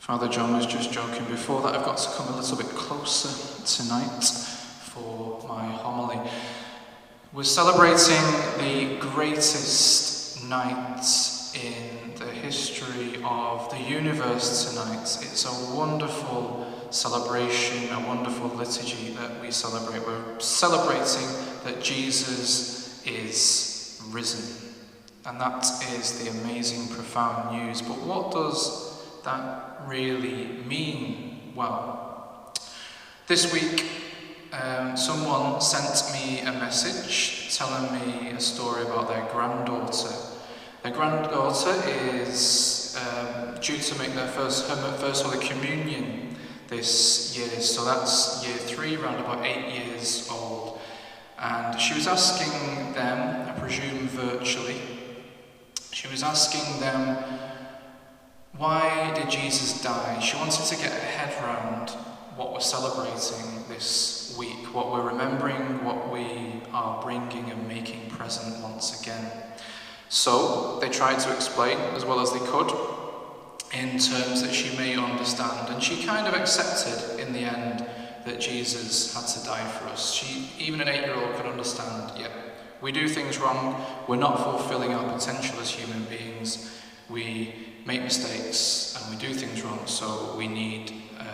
Father John was just joking before that I've got to come a little bit closer tonight for my homily. We're celebrating the greatest night in the history of the universe tonight. It's a wonderful celebration, a wonderful liturgy that we celebrate. We're celebrating that Jesus is risen. And that is the amazing, profound news. But what does that really mean? Well, this week someone sent me a message telling me a story about their granddaughter. Their granddaughter is due to make her first Holy Communion this year, so that's year 3, around about 8 years old. And she was asking them, I presume virtually, she was asking them, why did Jesus die? She wanted to get her head around what we're celebrating this week, what we're remembering, what we are bringing and making present once again. So they tried to explain as well as they could in terms that she may understand, and she kind of accepted in the end that Jesus had to die for us. Even an 8-year-old could understand, yeah, we do things wrong, we're not fulfilling our potential as human beings, we make mistakes and we do things wrong, so we need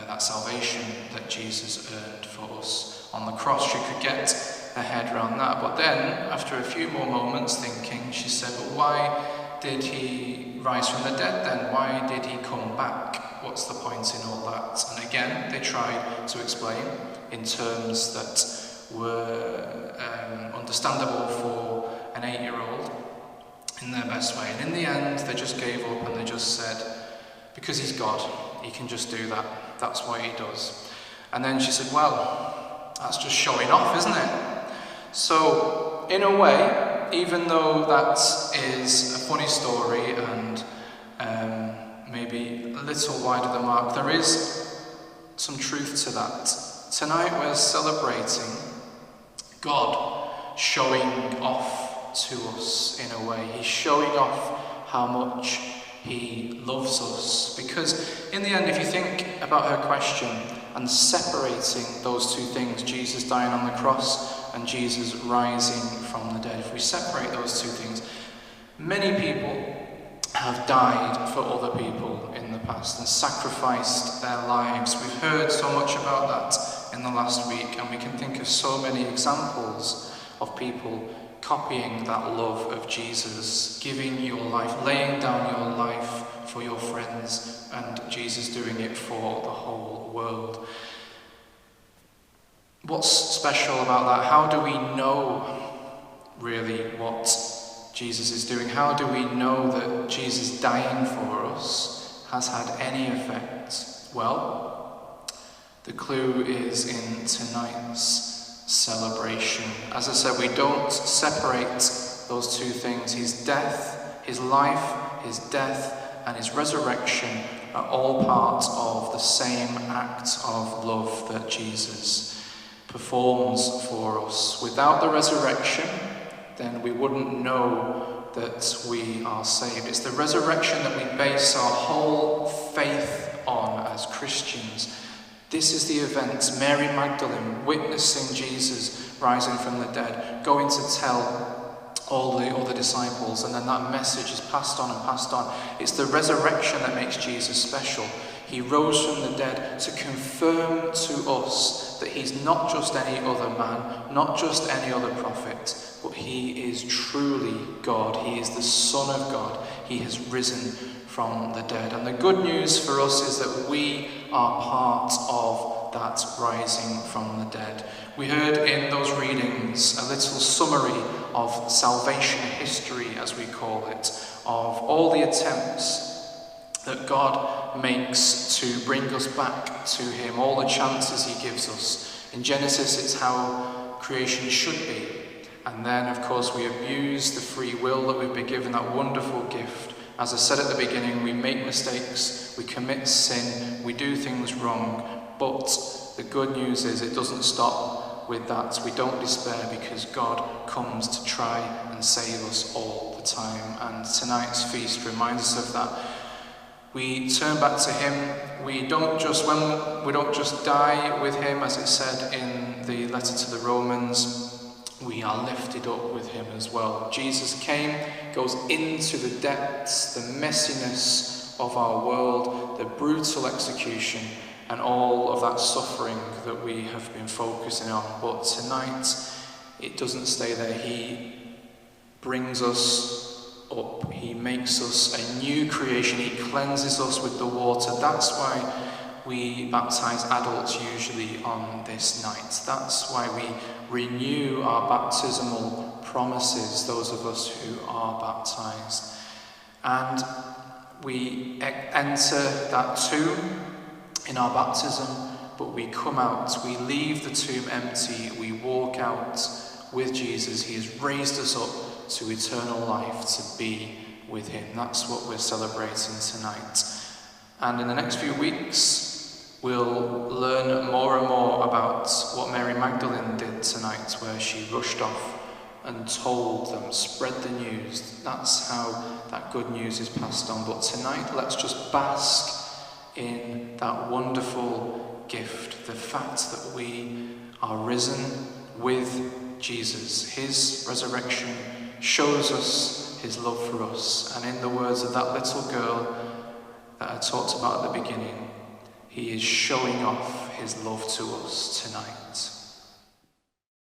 that salvation that Jesus earned for us on the cross. She could get her head around that, but then after a few more moments thinking, she said, but why did he rise from the dead then? Why did he come back? What's the point in all that? And again, they tried to explain in terms that were understandable for an 8-year-old in their best way. And in the end, they just gave up and they just said, because he's God, he can just do that. That's what he does. And then she said, well, that's just showing off, isn't it? So, in a way, even though that is a funny story and maybe a little wide of the mark, there is some truth to that. Tonight we're celebrating God showing off to us in a way. He's showing off how much he loves us. Because in the end, if you think about her question and separating those two things, Jesus dying on the cross and Jesus rising from the dead, if we separate those two things, many people have died for other people in the past and sacrificed their lives. We've heard so much about that in the last week, and we can think of so many examples of people copying that love of Jesus, giving your life, laying down your life for your friends, and Jesus doing it for the whole world. What's special about that? How do we know really what Jesus is doing? How do we know that Jesus dying for us has had any effect? Well, the clue is in tonight's celebration. As I said, we don't separate those two things. His death, his life, his death, and his resurrection are all part of the same act of love that Jesus performs for us. Without the resurrection, then we wouldn't know that we are saved. It's the resurrection that we base our whole faith on as Christians. This is the event, Mary Magdalene witnessing Jesus rising from the dead, going to tell all the other disciples, and then that message is passed on and passed on. It's the resurrection that makes Jesus special. He rose from the dead to confirm to us that he's not just any other man, not just any other prophet, but he is truly God. He is the Son of God. He has risen from the dead. And the good news for us is that we are part of that rising from the dead. We heard in those readings a little summary of salvation history, as we call it, of all the attempts that God makes to bring us back to him, all the chances he gives us. In Genesis, it's how creation should be. And then, of course, we abuse the free will that we've been given, that wonderful gift. As I said at the beginning, we make mistakes, we commit sin, we do things wrong, but the good news is it doesn't stop with that. We don't despair because God comes to try and save us all the time. And tonight's feast reminds us of that. We turn back to him. We don't just die with him, as it said in the letter to the Romans. We are lifted up with him as well. Jesus came, goes into the depths, the messiness of our world, the brutal execution, and all of that suffering that we have been focusing on. But tonight, it doesn't stay there. He brings us up. He makes us a new creation. He cleanses us with the water. That's why we baptize adults usually on this night. That's why we renew our baptismal promises, those of us who are baptized. And we enter that tomb in our baptism, but we come out, we leave the tomb empty, we walk out with Jesus. He has raised us up to eternal life, to be with him. That's what we're celebrating tonight. And in the next few weeks, we'll learn more and more about what Mary Magdalene did tonight, where she rushed off and told them, spread the news. That's how that good news is passed on. But tonight, let's just bask in that wonderful gift, the fact that we are risen with Jesus. His resurrection shows us his love for us. And in the words of that little girl that I talked about at the beginning, he is showing off his love to us tonight.